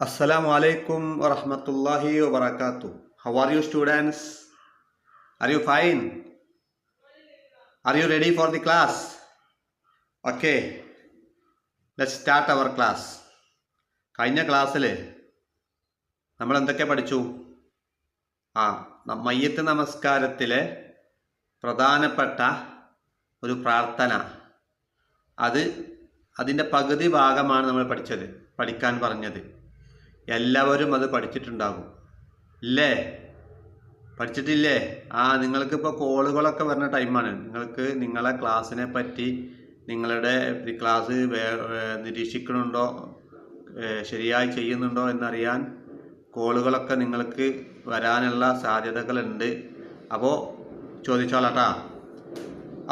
Assalamu alaikum wa rahmatullahi wa barakatuh. How are you, students? Are you fine? Are you ready for the class? Okay, let's start our class. കഴിഞ്ഞ ക്ലാസ്സിൽ നമ്മൾ എന്തൊക്കെ പഠിച്ചു? മയ്യത്ത് നമസ്കാരത്തിലെ പ്രധാനപ്പെട്ട ഒരു പ്രാർത്ഥന, അതിൻ്റെ പകുതി ഭാഗമാണ് നമ്മൾ പഠിക്കാൻ പറഞ്ഞത്. എല്ലാവരും അത് പഠിച്ചിട്ടുണ്ടാകും ഇല്ലേ? പഠിച്ചിട്ടില്ലേ? നിങ്ങൾക്കിപ്പോൾ കോളുകളൊക്കെ വരുന്ന ടൈമാണ്. നിങ്ങളെ ക്ലാസ്സിനെ പറ്റി, നിങ്ങളുടെ ക്ലാസ് നിരീക്ഷിക്കുന്നുണ്ടോ, ശരിയായി ചെയ്യുന്നുണ്ടോ എന്നറിയാൻ കോളുകളൊക്കെ നിങ്ങൾക്ക് വരാനുള്ള സാധ്യതകളുണ്ട്. അപ്പോൾ ചോദിച്ചോളട്ടാ.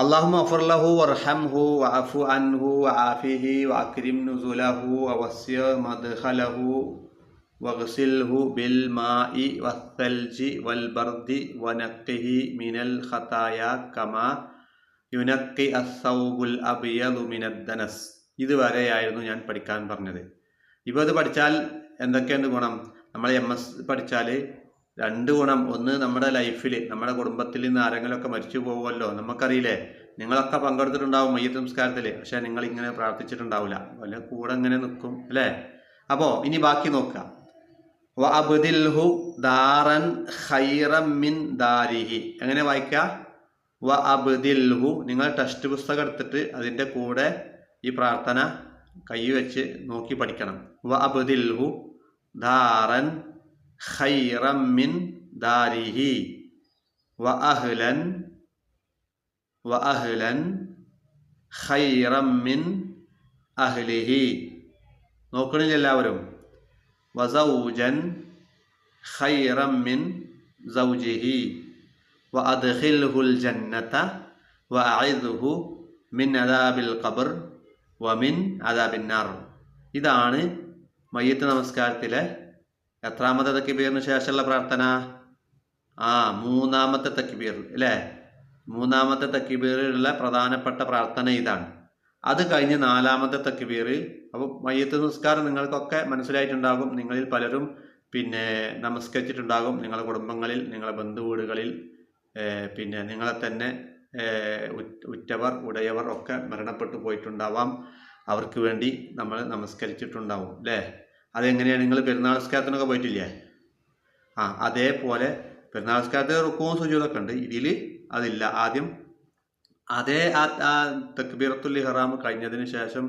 അല്ലാഹുമ്മ ഗഫിർ ലഹു വർഹംഹു വഅഫു അൻഹു വആഫിഹി വഅക്രിം നുസുലഹു വവസ്സി മദ്ഖലഹു വഗ്സിൽഹു ബിൽ മാഇ വസ്സൽജി വൽ ബർദി വനഖിഹി മിനൽ ഖതായ കമാ യുനഖി അസ്സൗബുൽ അബ്യദു മിനദ് ദനസ്. ഇതുവരെയായിരുന്നു ഞാൻ പഠിക്കാൻ പറഞ്ഞത്. ഇപ്പോൾ ഇത് പഠിച്ചാൽ എന്തൊക്കെയുണ്ട് ഗുണം? നമ്മൾ MS പഠിച്ചാൽ 2 ഗുണം. ഒന്ന്, നമ്മുടെ ലൈഫിൽ, നമ്മുടെ കുടുംബത്തിൽ നിന്ന് ആരെങ്കിലുമൊക്കെ മരിച്ചു പോകുമല്ലോ, നമുക്കറിയില്ലേ. നിങ്ങളൊക്കെ പങ്കെടുത്തിട്ടുണ്ടാവും മയ്യത്ത് നമസ്കാരത്തിൽ, പക്ഷേ നിങ്ങളിങ്ങനെ പ്രാർത്ഥിച്ചിട്ടുണ്ടാവില്ല, വല്ല കൂടെ ഇങ്ങനെ നിൽക്കും അല്ലേ? അപ്പോൾ ഇനി ബാക്കി നോക്കാം. വ അബ്ദിൽഹു ദാറൻ ഖൈറൻ മിൻ ദാരിഹി. എങ്ങനെ വായിക്കുക? വ അബ്ദിൽഹു. നിങ്ങൾ ടെക്സ്റ്റ് പുസ്തകം എടുത്തിട്ട് അതിൻ്റെ കൂടെ ഈ പ്രാർത്ഥന കൈ വെച്ച് നോക്കി പഠിക്കണം. വ അബ്ദിൽഹു ദാറൻ ഖൈറൻ മിൻ ദാരിഹി വ അഹ്ലൻ ഖൈറൻ മിൻ അഹ്ലിഹി. നോക്കണില്ല എല്ലാവരും? വസൗജൻ ഖൈറൻ മിൻ സൗജിഹി വ അദ്ഖിൽഹുൽ ജന്നത വ അഇദ്ഹു മിൻ അദാബിൽ ഖബർ വ മിൻ അദാബിൻ നാർ. ഇതാണ് മയ്യത്ത് നമസ്കാരത്തിലെ എത്രാമത്തെ തക്ബീറിന് ശേഷമുള്ള പ്രാർത്ഥന? 3-ാമത്തെ തക്ബീർ അല്ലേ? 3-ാമത്തെ തക്ബീറിലുള്ള പ്രധാനപ്പെട്ട പ്രാർത്ഥന ഇതാണ്. അത് കഴിഞ്ഞ് 4-ാമത്തെ തക്ബീർ. അപ്പോൾ മയ്യത്ത് നമസ്കാരം നിങ്ങൾക്കൊക്കെ മനസ്സിലായിട്ടുണ്ടാകും. നിങ്ങളിൽ പലരും നമസ്കരിച്ചിട്ടുണ്ടാകും. നിങ്ങളുടെ കുടുംബങ്ങളിൽ, നിങ്ങളുടെ ബന്ധുവീടുകളിൽ, നിങ്ങളെ തന്നെ ഉറ്റവർ, ഉടയവർ ഒക്കെ മരണപ്പെട്ടു പോയിട്ടുണ്ടാവാം. അവർക്ക് വേണ്ടി നമ്മൾ നമസ്കരിച്ചിട്ടുണ്ടാവും അല്ലേ? അതെങ്ങനെയാണ്? നിങ്ങൾ പെരുന്നാൾ നമസ്കാരത്തിനൊക്കെ പോയിട്ടില്ലേ? അതേപോലെ പെരുന്നാൾ നമസ്കാരത്തിൽ റുക്കുവും സുജൂദൊക്കെ ഉണ്ട്. ഇതിൽ അതില്ല. ആദ്യം അതേ തക്ബീറത്തുൽ ഇഹ്റാം കഴിഞ്ഞതിന് ശേഷം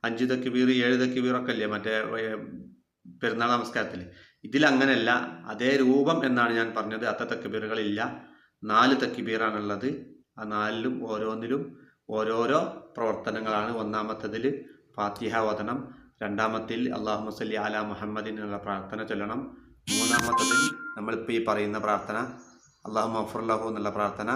5 തക്ബീർ 7 തക്ബീറൊക്കെ ഇല്ലേ മറ്റേ പെരുന്നാൾ നമസ്കാരത്തിൽ? ഇതിലങ്ങനെയല്ല. അതേ രൂപം എന്നാണ് ഞാൻ പറഞ്ഞത്. അത്ര തക്ബീറുകളില്ല. 4 തക്ബീറാണുള്ളത്. ആ 4ലും ഓരോന്നിലും ഓരോരോ പ്രവർത്തനങ്ങളാണ്. 1-ാമത്തതിൽ ഫാത്തിഹ ഓതണം. 2-ാമത്തിൽ അല്ലാഹുമ്മ സല്ലി അലാ മുഹമ്മദിൻ എന്നുള്ള പ്രാർത്ഥന ചൊല്ലണം. 3-ാമത്തതിൽ നമ്മളിപ്പോൾ ഈ പറയുന്ന പ്രാർത്ഥന അല്ലാഹുമ്മ ഗഫിർ ലഹു എന്നുള്ള പ്രാർത്ഥന.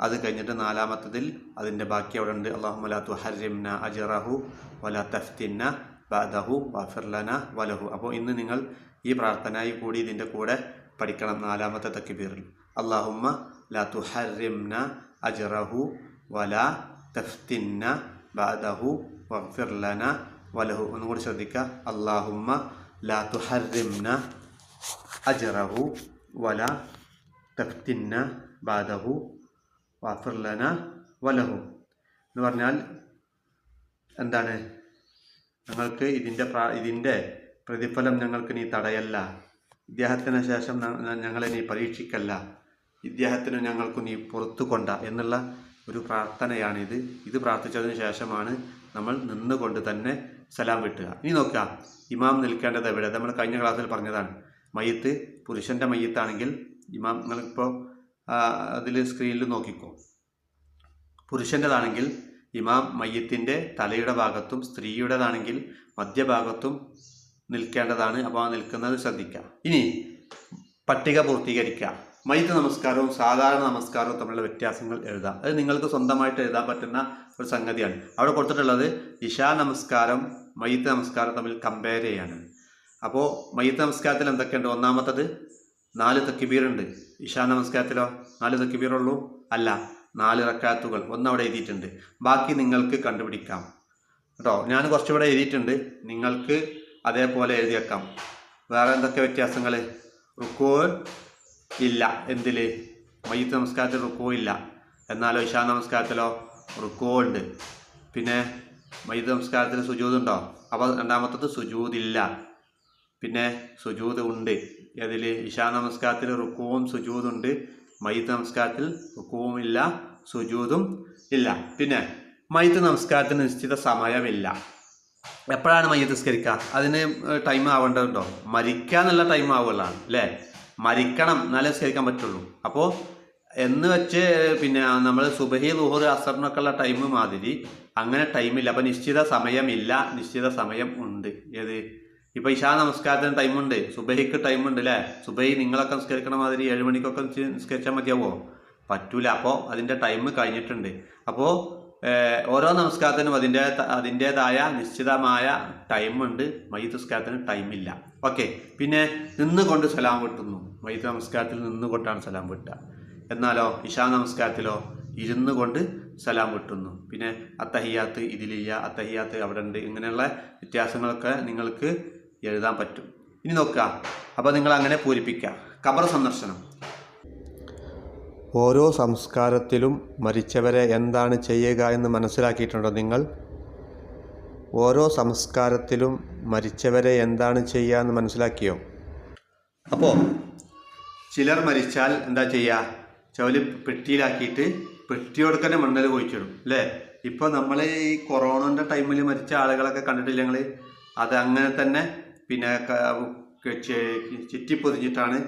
അത് കഴിഞ്ഞിട്ട് 4-ാമത്തതിൽ അതിൻ്റെ ബാക്കി അവിടെ ഉണ്ട്. അല്ലാഹുമ്മ ലാ തുഹർരിംന അജ്റഹു വലാ തഫ്തിന്ന ബഅദഹു വഗ്ഫിർ ലനാ വലഹു. അപ്പോൾ ഇന്ന് നിങ്ങൾ ഈ പ്രാർത്ഥനയായി കൂടി ഇതിൻ്റെ കൂടെ പഠിക്കണം. 4-ാമത്തെ തക്ബീറിൽ അല്ലാഹുമ്മ ലാ തുഹർരിംന അജ്റഹു വലാ തഫ്തിന്ന ബഅദഹു വഗ്ഫിർ ലനാ വലഹു. ഒന്നും കൂടി ശ്രദ്ധിക്കുക. അല്ലാഹുമ്മ ലാ തുഹർരിംന അജ്റഹു വലാ തഫ്തിന്ന ബഅദഹു വഗ്ഫിർ ലനാ വലഹു എന്ന് പറഞ്ഞാൽ എന്താണ്? ഞങ്ങൾക്ക് ഇതിൻ്റെ പ്രതിഫലം ഞങ്ങൾക്ക് നീ തടയല്ല. ഇദ്ദേഹത്തിന് ശേഷം ഞങ്ങളെ നീ പരീക്ഷിക്കല്ല. ഇദ്ദേഹത്തിന് ഞങ്ങൾക്ക് നീ പുറത്തു കൊണ്ട എന്നുള്ള ഒരു പ്രാർത്ഥനയാണിത്. ഇത് പ്രാർത്ഥിച്ചതിന് ശേഷമാണ് നമ്മൾ നിന്നുകൊണ്ട് തന്നെ സലാം വിട്ടുക. ഇനി നോക്കുക, ഇമാം നിൽക്കേണ്ടത് എവിടെ? നമ്മൾ കഴിഞ്ഞ ക്ലാസ്സിൽ പറഞ്ഞതാണ്. മയ്യത്ത് പുരുഷൻ്റെ മയ്യത്താണെങ്കിൽ ഇമാം, നിങ്ങളിപ്പോൾ അതിൽ സ്ക്രീനിൽ നോക്കിക്കോ. പുരുഷൻ്റെതാണെങ്കിൽ ഇമാം മയ്യത്തിൻ്റെ തലയുടെ ഭാഗത്തും, സ്ത്രീയുടേതാണെങ്കിൽ മധ്യഭാഗത്തും നിൽക്കേണ്ടതാണ്. അപ്പോൾ നിൽക്കുന്നത് ശ്രദ്ധിക്കുക. ഇനി പട്ടിക പൂർത്തീകരിക്കുക. മയ്യത്ത് നമസ്കാരവും സാധാരണ നമസ്കാരവും തമ്മിലുള്ള വ്യത്യാസങ്ങൾ എഴുതാം. അത് നിങ്ങൾക്ക് സ്വന്തമായിട്ട് എഴുതാൻ പറ്റുന്ന ഒരു സംഗതിയാണ്. അവിടെ കൊടുത്തിട്ടുള്ളത് ഇശാ നമസ്കാരം, മയ്യത്ത് നമസ്കാരം തമ്മിൽ കമ്പയർ ചെയ്യാണ്. അപ്പോൾ മയ്യത്ത് നമസ്കാരത്തിൽ എന്തൊക്കെയുണ്ട്? 1-ാമത്തത് 4 തക്ബീറുണ്ട്. ഇശാ നമസ്കാരത്തിലോ 4 തക്ബീറുള്ളൂ? അല്ല, 4 റക്അത്തുകൾ. അവിടെ എഴുതിയിട്ടുണ്ട്. ബാക്കി നിങ്ങൾക്ക് കണ്ടുപിടിക്കാം കേട്ടോ. ഞാൻ കുറച്ചുകൂടെ എഴുതിയിട്ടുണ്ട്. നിങ്ങൾക്ക് അതേപോലെ എഴുതിയേക്കാം. വേറെ എന്തൊക്കെ വ്യത്യാസങ്ങൾ? റുക്കൂ ഇല്ല. എന്തിൽ? മയ്യിത്ത് നമസ്കാരത്തിൽ റുക്കൂ ഇല്ല. എന്നാലോ ഇശാ നമസ്കാരത്തിലോ റുക്കൂ ഉണ്ട്. പിന്നെ മയ്യിത്ത് നമസ്കാരത്തിൽ സുജൂദ് ഉണ്ടോ? അപ്പോൾ രണ്ടാമത്തത് സുജൂദില്ല. പിന്നെ സുജൂദ് ഉണ്ട്. അതിൽ ഇശാ നമസ്കാരത്തിൽ റുക്കുവും സുജൂദുണ്ട്. മയ്യിത്ത് നമസ്കാരത്തിൽ റുക്കുവും ഇല്ല, സുജൂദും ഇല്ല. പിന്നെ മയ്യിത്ത് നമസ്കാരത്തിന് നിശ്ചിത സമയമില്ല. എപ്പോഴാണ് മയ്യിത്ത് നിസ്കരിക്കുക? അതിന് ടൈം ആവേണ്ടതുണ്ടോ? മരിക്കുക എന്നുള്ള ടൈം ആവുകയുള്ളതാണ് അല്ലേ? മരിക്കണം എന്നാലേ നിസ്കരിക്കാൻ പറ്റുള്ളൂ. അപ്പോൾ എന്ന് വെച്ച് പിന്നെ നമ്മൾ സുബഹി ളുഹർ അസറിനൊക്കെ ഉള്ള ടൈം മാതിരി അങ്ങനെ ടൈമില്ല. അപ്പോൾ നിശ്ചിത സമയമില്ല, നിശ്ചിത സമയം ഉണ്ട്. ഏത്? ഇപ്പോൾ ഇശാ നമസ്കാരത്തിന് ടൈമുണ്ട്, സുബഹിക്ക് ടൈമുണ്ട് അല്ലേ? സുബഹി നിങ്ങളൊക്കെ നിസ്കരിക്കണ മാതിരി 7 മണിക്കൊക്കെ നിസ്കരിച്ചാൽ മതിയാവോ? പറ്റൂല. അപ്പോൾ അതിൻ്റെ ടൈം കഴിഞ്ഞിട്ടുണ്ട്. അപ്പോൾ ഓരോ നമസ്കാരത്തിനും അതിൻ്റേതായ നിശ്ചിതമായ ടൈമുണ്ട്. മയ്യിത്ത് നമസ്കാരത്തിന് ടൈമില്ല. ഓക്കെ. പിന്നെ നിന്നുകൊണ്ട് സലാം വിട്ടുന്നു. മയ്യിത്ത് നമസ്കാരത്തിൽ നിന്നുകൊണ്ടാണ് സലാം വിട്ടുക. എന്നാലോ ഇശാ നമസ്കാരത്തിലോ ഇരുന്നു കൊണ്ട് സലാം വിട്ടുന്നു. പിന്നെ അത്തഹിയാത്ത് ഇതിലില്ല, അത്തഹിയാത്ത് അവിടെ ഉണ്ട്. ഇങ്ങനെയുള്ള വ്യത്യാസങ്ങളൊക്കെ നിങ്ങൾക്ക് എഴുതാൻ പറ്റും. ഇനി നോക്കുക. അപ്പോൾ നിങ്ങൾ അങ്ങനെ പൂരിപ്പിക്കുക. ഖബർ സന്ദർശനം. ഓരോ സംസ്കാരത്തിലും മരിച്ചവരെ എന്താണ് ചെയ്യുക എന്ന് മനസ്സിലാക്കിയിട്ടുണ്ടോ നിങ്ങൾ? ഓരോ സംസ്കാരത്തിലും മരിച്ചവരെ എന്താണ് ചെയ്യുക എന്ന് മനസ്സിലാക്കിയോ? അപ്പോൾ ചിലർ മരിച്ചാൽ എന്താ ചെയ്യുക? ചവല് പെട്ടിയിലാക്കിയിട്ട് പെട്ടിയോട് തന്നെ മണ്ണൽ കുഴിച്ചിടും അല്ലേ? ഇപ്പോൾ നമ്മൾ ഈ കൊറോണൻ്റെ ടൈമിൽ മരിച്ച ആളുകളൊക്കെ കണ്ടിട്ടില്ല നിങ്ങൾ? അത് അങ്ങനെ തന്നെ പിന്നെ ചുറ്റിപ്പൊതിഞ്ഞിട്ടാണ്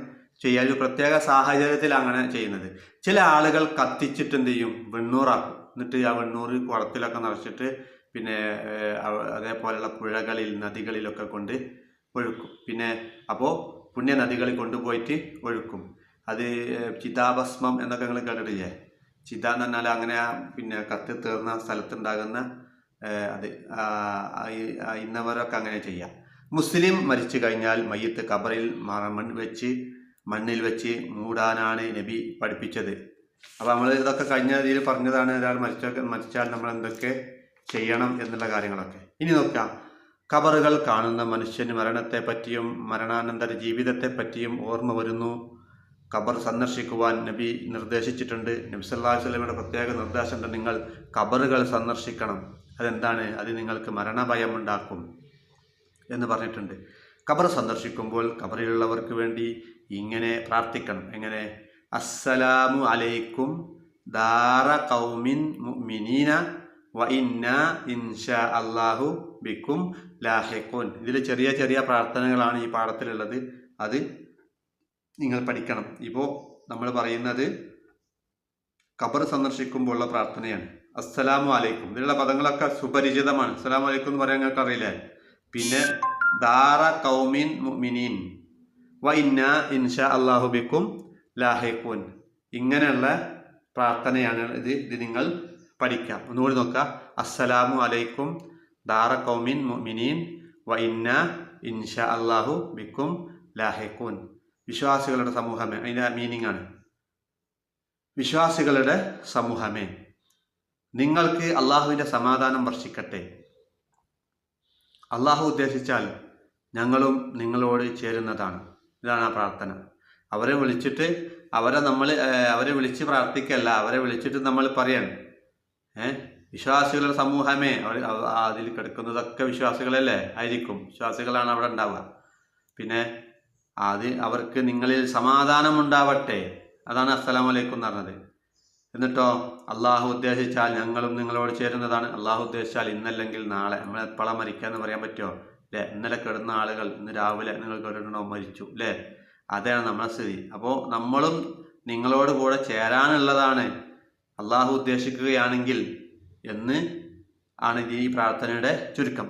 ചെയ്യാൻ. ഒരു പ്രത്യേക സാഹചര്യത്തിൽ അങ്ങനെ ചെയ്യുന്നത്. ചില ആളുകൾ കത്തിച്ചിട്ട് എന്ത് ചെയ്യും? വെണ്ണൂറാക്കും. എന്നിട്ട് ആ വെണ്ണൂറ് കുളത്തിലൊക്കെ നിറച്ചിട്ട് പിന്നെ അതേപോലെയുള്ള പുഴകളിൽ നദികളിലൊക്കെ കൊണ്ട് ഒഴുക്കും. പിന്നെ അപ്പോൾ പുണ്യ നദികളിൽ കൊണ്ടുപോയിട്ട് ഒഴുക്കും. അത് ചിതാഭസ്മം എന്നൊക്കെ നിങ്ങൾ കേട്ടിട്ടില്ലേ? ചിത എന്ന് പറഞ്ഞാൽ അങ്ങനെ പിന്നെ കത്തി തീർന്ന സ്ഥലത്തുണ്ടാകുന്ന അത് ഇന്നവരൊക്കെ അങ്ങനെ ചെയ്യാം. മുസ്ലിം മരിച്ചു കഴിഞ്ഞാൽ മയ്യിത്ത് ഖബറിൽ മണ്ണിൽ വെച്ച് മൂടാനാണ് നബി പഠിപ്പിച്ചത്. അപ്പോൾ നമ്മൾ ഇതൊക്കെ കഴിഞ്ഞ രീതിയിൽ പറഞ്ഞതാണ്. ഒരാൾ മരിച്ചാൽ നമ്മൾ എന്തൊക്കെ ചെയ്യണം എന്നുള്ള കാര്യങ്ങളൊക്കെ. ഇനി നോക്കാം. ഖബറുകൾ കാണുന്ന മനുഷ്യന് മരണത്തെപ്പറ്റിയും മരണാനന്തര ജീവിതത്തെപ്പറ്റിയും ഓർമ്മ വരുന്നു. ഖബർ സന്ദർശിക്കുവാൻ നബി നിർദ്ദേശിച്ചിട്ടുണ്ട്. നബി സല്ലല്ലാഹു അലൈഹി വസല്ലമയുടെ പ്രത്യേക നിർദ്ദേശമുണ്ട്. നിങ്ങൾ ഖബറുകൾ സന്ദർശിക്കണം. അതെന്താണ്? അത് നിങ്ങൾക്ക് മരണഭയം ഉണ്ടാക്കും എന്ന് പറഞ്ഞിട്ടുണ്ട്. ഖബർ സന്ദർശിക്കുമ്പോൾ ഖബറിലുള്ളവർക്ക് വേണ്ടി ഇങ്ങനെ പ്രാർത്ഥിക്കണം. എങ്ങനെ? അസ്സലാമു അലൈക്കും ദാറ ഖൗമിൻ മുഅ്മിനീന വ ഇന്നാ ഇൻഷാ അല്ലാഹു ബിക്കും ലാഹിഖൂൻ. ഇതിൽ ചെറിയ ചെറിയ പ്രാർത്ഥനകളാണ് ഈ പാഠത്തിലുള്ളത്. അത് നിങ്ങൾ പഠിക്കണം. ഇപ്പോൾ നമ്മൾ പറയുന്നത് ഖബർ സന്ദർശിക്കുമ്പോഴുള്ള പ്രാർത്ഥനയാണ്. അസ്സലാമു അലൈക്കും. ഇതിലുള്ള പദങ്ങളൊക്കെ സുപരിചിതമാണ്. അസ്സലാമു അലൈക്കും എന്ന് പറയാൻ നിങ്ങൾക്ക് അറിയില്ലേ? പിന്നെ ദാറ ഖൗമിൻ മുഅ്മിനീൻ വ ഇന്നാ ഇൻഷാ അല്ലാഹു ബിക്കും ലാഹിഖൂൻ. ഇങ്ങനെയുള്ള പ്രാർത്ഥനയാണ് ഇത് നിങ്ങൾ പഠിക്കാം. ഒന്നുകൂടി നോക്കുക. അസ്സലാമു അലൈക്കും ദാറ ഖൗമിൻ മുഅ്മിനീൻ വ ഇന്നാ ഇൻഷാ അല്ലാഹു ബിക്കും ലാഹിഖൂൻ. വിശ്വാസികളുടെ സമൂഹമേ, അതിൻ്റെ മീനിങ് ആണ്. വിശ്വാസികളുടെ സമൂഹമേ, നിങ്ങൾക്ക് അള്ളാഹുവിൻ്റെ സമാധാനം വർഷിക്കട്ടെ. അള്ളാഹു ഉദ്ദേശിച്ചാൽ ഞങ്ങളും നിങ്ങളോട് ചേരുന്നതാണ്. ഇതാണ് ആ പ്രാർത്ഥന. അവരെ വിളിച്ചിട്ട് അവരെ വിളിച്ച് പ്രാർത്ഥിക്കല്ല, അവരെ വിളിച്ചിട്ട് നമ്മൾ പറയാണ് വിശ്വാസികളുടെ സമൂഹമേ. അതിൽ കിടക്കുന്നതൊക്കെ വിശ്വാസികളല്ലേ ആയിരിക്കും. വിശ്വാസികളാണ് അവിടെ ഉണ്ടാവുക. പിന്നെ അവർക്ക് നിങ്ങളിൽ സമാധാനം ഉണ്ടാവട്ടെ. അതാണ് അസ്സലാമു അലൈക്കും എന്ന് പറഞ്ഞത്. എന്നിട്ടോ അള്ളാഹു ഉദ്ദേശിച്ചാൽ ഞങ്ങളും നിങ്ങളോട് ചേരുന്നതാണ്. അള്ളാഹു ഉദ്ദേശിച്ചാൽ ഇന്നല്ലെങ്കിൽ നാളെ. നമ്മൾ എപ്പോഴാണ് മരിക്കാന്ന് പറയാൻ പറ്റുമോ? അല്ലേ? ഇന്നലെ കിടന്ന ആളുകൾ ഇന്ന് രാവിലെ നിങ്ങൾ കേട്ടിട്ടുണ്ടോ മരിച്ചു അല്ലേ? അതാണ് നമ്മുടെ സ്ഥിതി. അപ്പോൾ നമ്മളും നിങ്ങളോട് കൂടെ ചേരാനുള്ളതാണ് അള്ളാഹു ഉദ്ദേശിക്കുകയാണെങ്കിൽ എന്ന് ആണ് ഈ പ്രാർത്ഥനയുടെ ചുരുക്കം.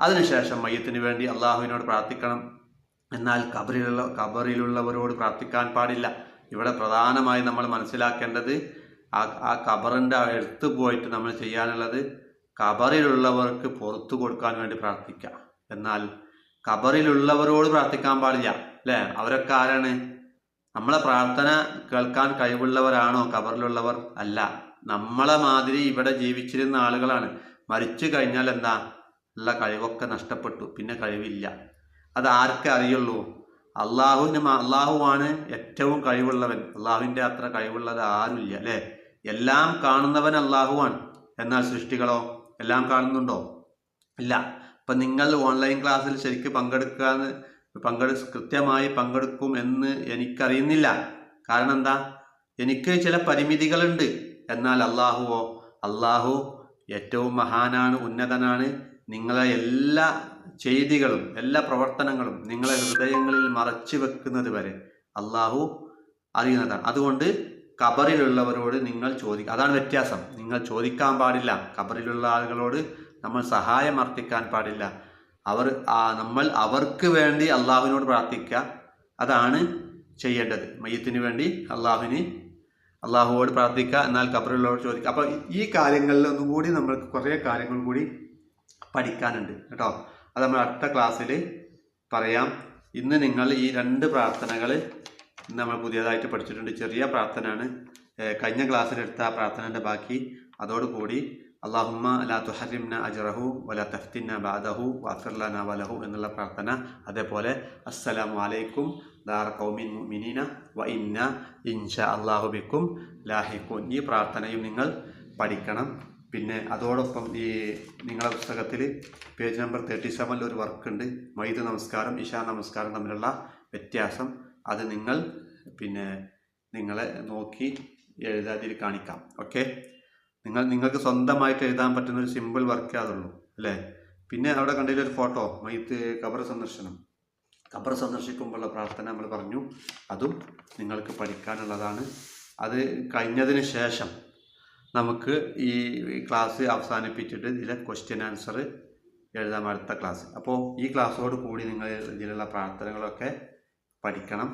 അതിനുശേഷം മയ്യത്തിന് വേണ്ടി അള്ളാഹുവിനോട് പ്രാർത്ഥിക്കണം. എന്നാൽ ഖബറിലുള്ളവരോട് പ്രാർത്ഥിക്കാൻ പാടില്ല. ഇവിടെ പ്രധാനമായി നമ്മൾ മനസ്സിലാക്കേണ്ടത് ആ ഖബറിൻ്റെ അടുത്ത് പോയിട്ട് നമ്മൾ ചെയ്യാനുള്ളത് ഖബറിലുള്ളവർക്ക് പുറത്തു കൊടുക്കാൻ വേണ്ടി പ്രാർത്ഥിക്കുക. എന്നാൽ ഖബറിലുള്ളവരോട് പ്രാർത്ഥിക്കാൻ പാടില്ല അല്ലേ? അവരൊക്കെ ആരാണ്? നമ്മളെ പ്രാർത്ഥന കേൾക്കാൻ കഴിവുള്ളവരാണോ ഖബറിലുള്ളവർ? അല്ല. നമ്മളെ മാതിരി ഇവിടെ ജീവിച്ചിരുന്ന ആളുകളാണ്. മരിച്ചു കഴിഞ്ഞാൽ എന്താ? ഉള്ള കഴിവൊക്കെ നഷ്ടപ്പെട്ടു, പിന്നെ കഴിവില്ല. അത് ആർക്കേ അറിയുള്ളൂ? അള്ളാഹുവാണ് ഏറ്റവും കഴിവുള്ളവൻ. അള്ളാഹുവിൻ്റെ അത്ര കഴിവുള്ളത് ആരുമില്ല അല്ലേ. എല്ലാം കാണുന്നവൻ അള്ളാഹുവാണ്. എന്നാൽ സൃഷ്ടികളോ എല്ലാം കാണുന്നുണ്ടോ? ഇല്ല. ഇപ്പം നിങ്ങൾ ഓൺലൈൻ ക്ലാസ്സിൽ ശരിക്കും കൃത്യമായി പങ്കെടുക്കും എന്ന് എനിക്കറിയുന്നില്ല. കാരണം എന്താ? എനിക്ക് ചില പരിമിതികളുണ്ട്. എന്നാൽ അള്ളാഹു ഏറ്റവും മഹാനാണ്, ഉന്നതനാണ്. നിങ്ങളെ എല്ലാ ചെയ്തികളും എല്ലാ പ്രവർത്തനങ്ങളും നിങ്ങളെ ഹൃദയങ്ങളിൽ മറച്ചു വെക്കുന്നത് വരെ അള്ളാഹു അറിയുന്നതാണ്. അതുകൊണ്ട് ഖബറിലുള്ളവരോട് നിങ്ങൾ അതാണ് വ്യത്യാസം. നിങ്ങൾ ചോദിക്കാൻ പാടില്ല. ഖബറിലുള്ള ആളുകളോട് നമ്മൾ സഹായം അർത്ഥിക്കാൻ പാടില്ല. നമ്മൾ അവർക്ക് വേണ്ടി അള്ളാഹുവിനോട് പ്രാർത്ഥിക്കുക. അതാണ് ചെയ്യേണ്ടത്. മയ്യത്തിന് വേണ്ടി അള്ളാഹുവോട് പ്രാർത്ഥിക്കുക. എന്നാൽ ഖബറിലുള്ളവരോട് ചോദിക്കുക. അപ്പോൾ ഈ കാര്യങ്ങളിൽ ഒന്നുകൂടി നമ്മൾക്ക് കുറേ കാര്യങ്ങൾ കൂടി പഠിക്കാനുണ്ട് കേട്ടോ. അത് നമ്മൾ അടുത്ത ക്ലാസ്സിൽ പറയാം. ഇന്ന് നിങ്ങൾ ഈ 2 പ്രാർത്ഥനകൾ നമ്മൾ പുതിയതായിട്ട് പഠിച്ചിട്ടുണ്ട്. ചെറിയ പ്രാർത്ഥനയാണ്. കഴിഞ്ഞ ക്ലാസ്സിലെടുത്ത ആ പ്രാർത്ഥനയുടെ ബാക്കി. അതോടുകൂടി അല്ലാഹുമ്മ ലാ തുഹരിംന അജ്റഹു വലാ തഫ്തിന്ന ബഅദഹു വഗ്ഫിർ ലനാ വലഹു എന്നുള്ള പ്രാർത്ഥന. അതേപോലെ അസ്സലാമു അലൈക്കും ദാറ ഖൗമിൻ മുഅ്മിനീന വ ഇന്ന ഇൻഷാ അല്ലാഹു ബിക്കും ലാഹിഖൂൻ. ഈ പ്രാർത്ഥനയും നിങ്ങൾ പഠിക്കണം. പിന്നെ അതോടൊപ്പം ഈ നിങ്ങളുടെ പുസ്തകത്തിൽ പേജ് നമ്പർ 37 ഒരു വർക്കുണ്ട്. മയ്യിദ് നമസ്കാരം ഇശാ നമസ്കാരം തമ്മിലുള്ള വ്യത്യാസം. അത് നിങ്ങളെ നോക്കി എഴുതാതിൽ കാണിക്കാം. ഓക്കെ. നിങ്ങൾക്ക് സ്വന്തമായിട്ട് എഴുതാൻ പറ്റുന്ന ഒരു സിമ്പിൾ വർക്കേ അതുള്ളൂ അല്ലേ. പിന്നെ അവിടെ കണ്ടതിലൊരു ഫോട്ടോ മയ്യിത്ത് ഖബർ സന്ദർശിക്കുമ്പോഴുള്ള പ്രാർത്ഥന നമ്മൾ പറഞ്ഞു. അതും നിങ്ങൾക്ക് പഠിക്കാനുള്ളതാണ്. അത് കഴിഞ്ഞതിന് ശേഷം നമുക്ക് ഈ ക്ലാസ് അവസാനിപ്പിച്ചിട്ട് ഇതിലെ ക്വസ്റ്റ്യൻ ആൻസർ എഴുതാം അടുത്ത ക്ലാസ്. അപ്പോൾ ഈ ക്ലാസ്സോട് കൂടി നിങ്ങൾ ഇതിലുള്ള പ്രാർത്ഥനകളൊക്കെ പഠിക്കണം.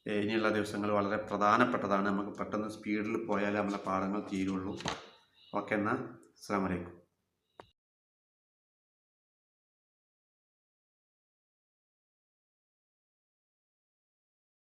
ഇനിയുള്ള ദിവസങ്ങൾ വളരെ പ്രധാനപ്പെട്ടതാണ്. നമുക്ക് പെട്ടെന്ന് സ്പീഡിൽ പോയാലേ നമ്മളെ പാഠങ്ങൾ തീരുള്ളൂ. ഓക്കെ, എന്നാൽ അസ്സലാമു അലൈക്കും.